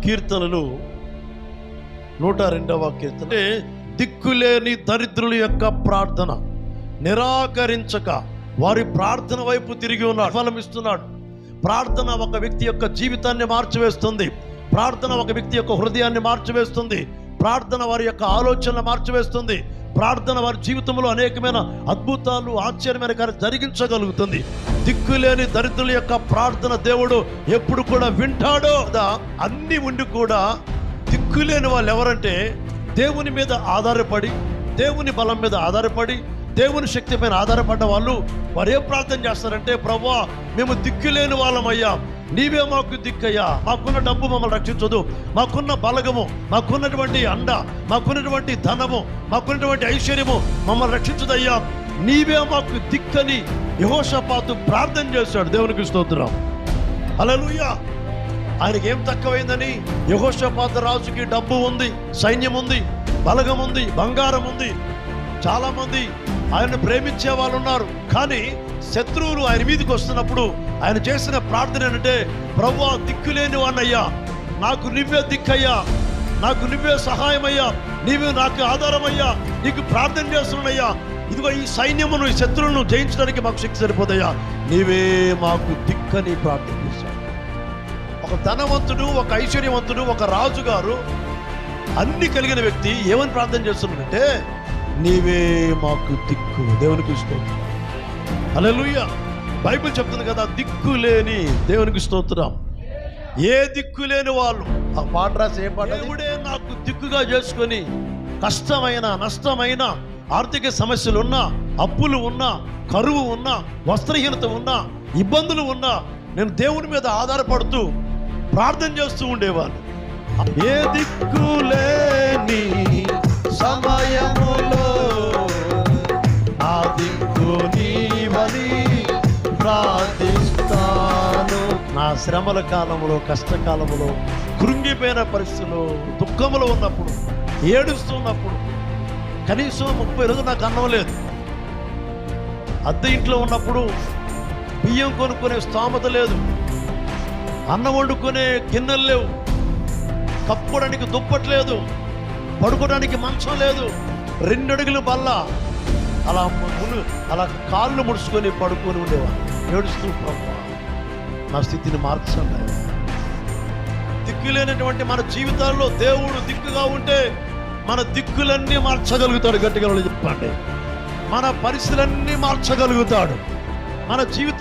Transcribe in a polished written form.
కీర్తనలు 102వ కీర్తన. దిక్కులేని దరిద్రుల యొక్క ప్రార్థన నిరాకరించక వారి ప్రార్థన వైపు తిరిగి ఉన్నాడు, ఫలమిస్తున్నాడు. ప్రార్థన ఒక వ్యక్తి యొక్క జీవితాన్ని మార్చివేస్తుంది. ప్రార్థన ఒక వ్యక్తి యొక్క హృదయాన్ని మార్చివేస్తుంది. ప్రార్థన వారి యొక్క ఆలోచనలు మార్చివేస్తుంది. ప్రార్థన వారి జీవితంలో అనేకమైన అద్భుతాలు, ఆశ్చర్యమైన కార్యం జరిగించగలుగుతుంది. దిక్కులేని దరిద్రుల యొక్క ప్రార్థన దేవుడు ఎప్పుడు కూడా వింటాడో. అన్ని ఉండి కూడా దిక్కులేని వాళ్ళు ఎవరంటే దేవుని మీద ఆధారపడి, దేవుని బలం మీద ఆధారపడి, దేవుని శక్తి పైన ఆధారపడ్డ వాళ్ళు. వారు ఏం ప్రార్థన చేస్తారంటే, ప్రభువా మేము దిక్కులేని వాళ్ళమయ్యా, నీవే మాకు దిక్కయ్యా. మాకున్న డబ్బు మమ్మల్ని రక్షించదు, మాకున్న బలగము, మాకున్నటువంటి అండ, మాకున్నటువంటి ధనము, మాకున్నటువంటి ఐశ్వర్యము మమ్మల్ని రక్షించదయ్యా, నీవే మాకు దిక్కని యెహోషాపాతు ప్రార్థన చేశాడు. దేవునికి స్తోత్రం, హల్లెలూయా. ఆయనకి ఏం తక్కువైందని? యెహోషాపాతు రాజుకి డబ్బు ఉంది, సైన్యం ఉంది, బలగం ఉంది, బంగారం ఉంది, చాలా మంది ఆయన ప్రేమించే వాళ్ళు ఉన్నారు. కానీ శత్రువులు ఆయన మీదకి వస్తున్నప్పుడు ఆయన చేసిన ప్రార్థన ఏంటంటే, ప్రభువా దిక్కులేని వాణ్ణయ్యా, నాకు నువ్వే దిక్కయ్యా, నాకు నువ్వే సహాయమయ్యా, నీవే నాకు ఆధారమయ్యా, నీకు ప్రార్థన చేస్తున్నాయ్యా. ఇదిగో ఈ సైన్యమును, ఈ శత్రువులను జయించడానికి మాకు శక్తి సరిపోదయ్యా, నీవే మాకు దిక్కని ప్రార్థన చేశాడు. ఒక ధనవంతుడు, ఒక ఐశ్వర్యవంతుడు, ఒక రాజుగారు, అన్ని కలిగిన వ్యక్తి ఏమని ప్రార్థన చేస్తున్నాడంటే, నీవే మాకు దిక్కు. దేవునికి స్తోత్రం, హల్లెలూయా. బైబిల్ చెప్తుంది కదా, దిక్కులేని, దేవునికి స్తోత్రం. ఏ దిక్కులేని వాళ్ళు, ఆ పాట రాసి ఏ పాట, దేవుడే నాకు దిక్కుగా చేసుకొని కష్టమైన, నష్టమైన, ఆర్థిక సమస్యలు ఉన్నా, అప్పులు ఉన్నా, కరువు ఉన్నా, వస్త్రహీనత ఉన్నా, ఇబ్బందులు ఉన్నా, నేను దేవుని మీద ఆధారపడుతూ ప్రార్థన చేస్తూ ఉండేవాళ్ళు. ఏ దిక్కులేని సమయములో ఆ దిక్కు నీవని ప్రార్థిస్తాను. నా శ్రమల కాలంలో, కష్టకాలంలో, కృంగిపోయిన పరిస్థితుల్లో, దుఃఖంలో ఉన్నప్పుడు, ఏడుస్తున్నప్పుడు, కనీసం 30 రోజులు నాకు అన్నం లేదు, అద్దె ఇంట్లో ఉన్నప్పుడు బియ్యం కొనుక్కునే స్తోమత లేదు, అన్నం వండుకునే గిన్నెలు లేవు, కప్పుకోవడానికి దుప్పట్లేదు, పడుకోవడానికి మంచం లేదు, 2 అడుగులు బల్ల, అలా కాళ్ళు ముడుచుకొని పడుకొని ఉండేవాడు, ఏడుస్తూ, ప్రభువా నా స్థితిని మార్చండి. దిక్కులేనటువంటి మన జీవితాల్లో దేవుడు దిక్కుగా ఉంటే మన దిక్కులన్నీ మార్చగలుగుతాడు. గట్టిగా చెప్పండి, మన పరిస్థితులన్నీ మార్చగలుగుతాడు. మన జీవితం